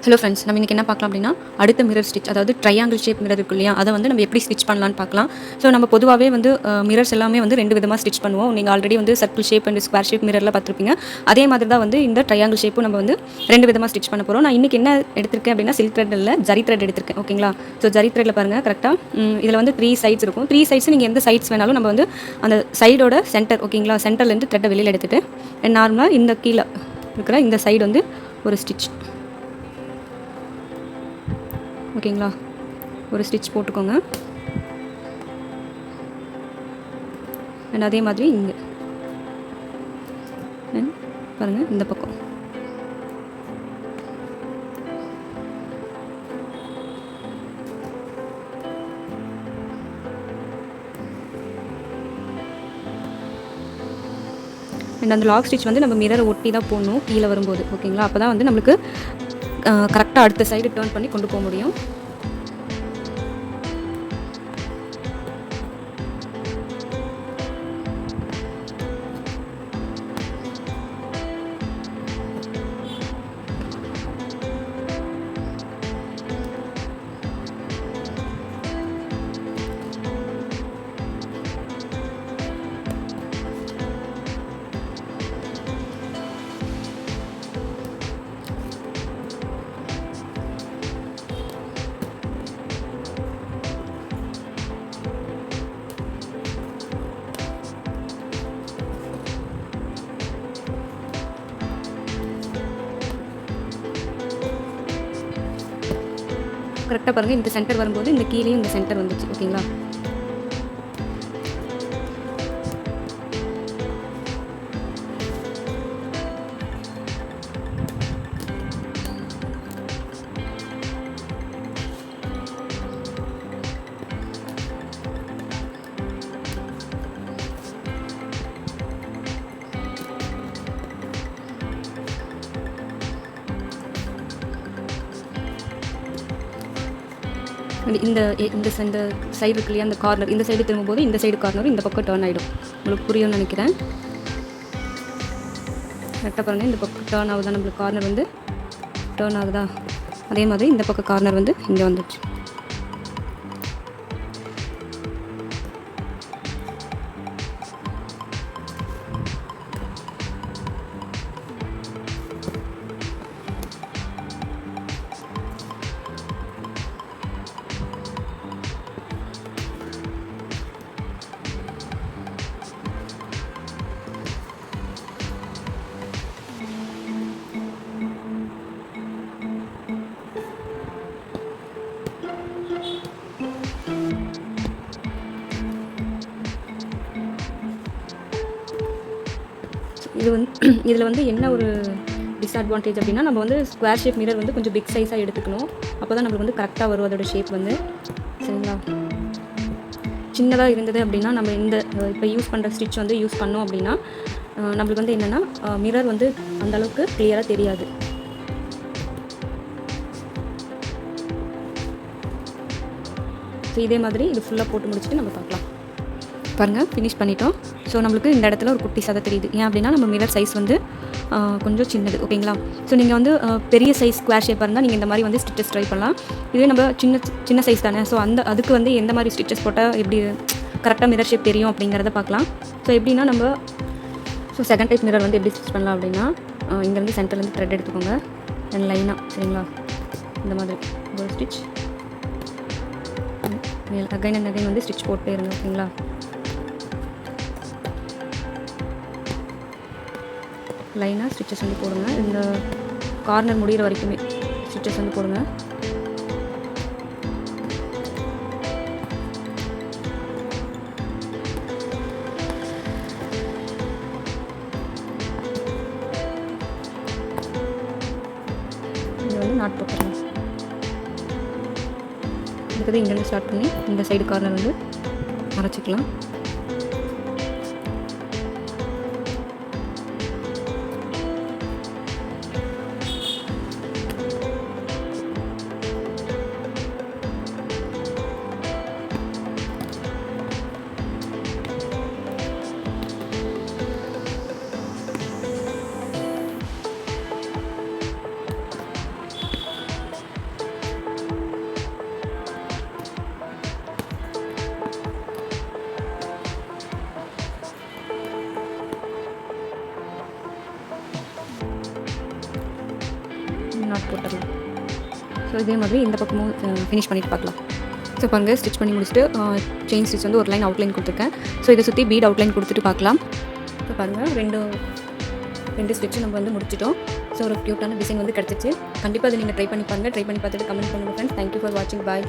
Hello friends, நம்ம இன்றைக்கி என்ன பார்க்கலாம் அப்படின்னா, அடுத்த மிரர் ஸ்டிச், அதாவது ட்ரையாங்கிள் ஷேப் மிரர் இருக்கு இல்லையா, அதை வந்து நம்ம எப்படி ஸ்டிச் பண்ணலான்னு பார்க்கலாம். ஸோ நம்ம பொதுவாகவே வந்து மிரர்ஸ் எல்லாமே வந்து 2 விதமாக ஸ்டிச் பண்ணுவோம். நீங்கள் ஆல்ரெடி வந்து circle shape and square shape மிரரில் பார்த்துருப்பீங்க. அதே மாதிரி தான் வந்து இந்த ட்ரையாங்கிள் ஷேப்பும் நம்ம வந்து 2 விதமாக ஸ்டிச் பண்ண போகிறோம். நான் இன்றைக்கி என்ன எடுத்திருக்கேன் அப்படின்னா, சில்க் த்ரெட் இல்லை, ஜரி த்ரெட் எடுத்திருக்கேன். ஓகேங்களா? ஸோ ஜரி த்ரெட்டில் பாருங்கள், கரெக்டாக இதில் வந்து 3 சைட்ஸ் இருக்கும். 3 சைட்ஸ் நீங்கள் எந்த சைட்ஸ் வேணாலும் நம்ம வந்து அந்த சைடோட சென்டர், ஓகேங்களா, சென்டர்லேருந்து த்ரெட்டை வெளியில் எடுத்துகிட்டு நார்மலாக இந்த கீழே இருக்கிற இந்த சைடு வந்து ஒரு ஸ்டிச், ஓகேங்களா, ஒரு ஸ்டிச் போட்டுக்கோங்க. அண்ட் அதே மாதிரி இங்கே பாருங்கள், இந்த பக்கம் அண்ட் அந்த லாக் ஸ்டிச் வந்து நம்ம மிரரை ஒட்டி தான் போடணும் கீழே வரும்போது. ஓகேங்களா? அப்போ தான் வந்து நம்மளுக்கு கரெக்டாக அடுத்த சைடு டர்ன் பண்ணி கொண்டு போக முடியும். கரெக்டாக பாருங்கள், இந்த சென்டர் வரும்போது இந்த கீழேயும் இந்த சென்டர் வந்துச்சு. ஓகேங்களா? இந்த இந்த சைடு இருக்கு இல்லையா, அந்த கார்னர், இந்த சைடு திரும்பும்போது இந்த சைடு கார்னர் இந்த பக்கம் டர்ன் ஆகிடும். உங்களுக்கு புரியும்னு நினைக்கிறேன். கரெக்டாக பாருங்கள், இந்த பக்கம் டர்ன் ஆகுதா, நம்மளுக்கு கார்னர் வந்து டர்ன் ஆகுதா, அதே மாதிரி இந்த பக்கம் கார்னர் வந்து இங்கே வந்துடுச்சு. இதில் வந்து என்ன ஒரு டிஸ்அட்வான்டேஜ் அப்படின்னா, நம்ம வந்து ஸ்கொயர் ஷேப் மிரர் வந்து கொஞ்சம் பிக் சைஸாக எடுத்துக்கணும். அப்போ தான் நம்மளுக்கு வந்து கரெக்டாக வரும் அதோட ஷேப் வந்து. சரிங்களா? சின்னதாக இருந்தது அப்படின்னா, நம்ம இந்த இப்போ யூஸ் பண்ணுற ஸ்டிச் வந்து யூஸ் பண்ணோம் அப்படின்னா நம்மளுக்கு வந்து என்னென்னா மிரர் வந்து அந்தளவுக்கு கிளியராக தெரியாது. ஸோ இதே மாதிரி இது ஃபுல்லாக போட்டு முடிச்சுட்டு நம்ம பார்க்கலாம். பாருங்கள், ஃபினிஷ் பண்ணிட்டோம். ஸோ நம்மளுக்கு இந்த இடத்துல ஒரு குட்டி சதை தெரியுது. ஏன் அப்படின்னா நம்ம மிரர் சைஸ் வந்து கொஞ்சம் சின்னது. ஓகேங்களா? ஸோ நீங்கள் வந்து பெரிய சைஸ் ஸ்கொயர் ஷேப்பாக இருந்தால் நீங்கள் இந்த மாதிரி வந்து ஸ்டிச்சஸ் ட்ரை பண்ணலாம். இதே நம்ம சின்ன சைஸ் தானே, ஸோ அதுக்கு வந்து எந்த மாதிரி ஸ்டிச்சஸ் போட்டால் எப்படி கரெக்டாக மிரர் ஷேப் தெரியும் அப்படிங்கிறத பார்க்கலாம். ஸோ எப்படின்னா நம்ம செகண்ட் டைப் மிரர் வந்து எப்படி ஸ்டிச் பண்ணலாம் அப்படின்னா, இங்கேருந்து சென்டர்லேருந்து த்ரெட் எடுத்துக்கோங்க. அண்ட் லைனாக, சரிங்களா, இந்த மாதிரி ஒரு ஸ்டிச், அகைன் அண்ட் அகைன் வந்து ஸ்டிச் போட்டே இருங்க. ஓகேங்களா? லைனாக ஸ்டிச்சஸ் வந்து போடுங்க. இந்த கார்னர் முடிகிற வரைக்குமே ஸ்டிச்சஸ் வந்து போடுங்க. இங்கே வந்து நாட் போட்டுருங்க. இதுக்கு இங்கேருந்து ஸ்டார்ட் பண்ணி இந்த சைடு கார்னர் வந்து அரைச்சிக்கலாம். நாட் போட்டுடலாம். ஸோ இதே மாதிரி இந்த பக்கமும் ஃபினிஷ் பண்ணிவிட்டு பார்க்கலாம். ஸோ பாருங்கள், ஸ்டிச் பண்ணி முடிச்சுட்டு செயின் ஸ்டிச் வந்து ஒரு லைன் அவுட்லைன் கொடுத்துருக்கேன். ஸோ இதை சுற்றி பீட் அவுட்லைன் கொடுத்துட்டு பார்க்கலாம். ஸோ பாருங்கள், ரெண்டு ஸ்டிச்சு நம்ம வந்து முடிச்சிட்டோம். ஸோ ஒரு க்யூட்டான டிசைன் வந்து கிடச்சிச்சு. கண்டிப்பாக அதை நீங்கள் ட்ரை பண்ணி பாருங்கள். ட்ரை பண்ணி பார்த்துட்டு கமெண்ட் பண்ணுங்கள் ஃப்ரெண்ட்ஸ். தேங்க்யூ ஃபார் வாட்சிங். பாய்.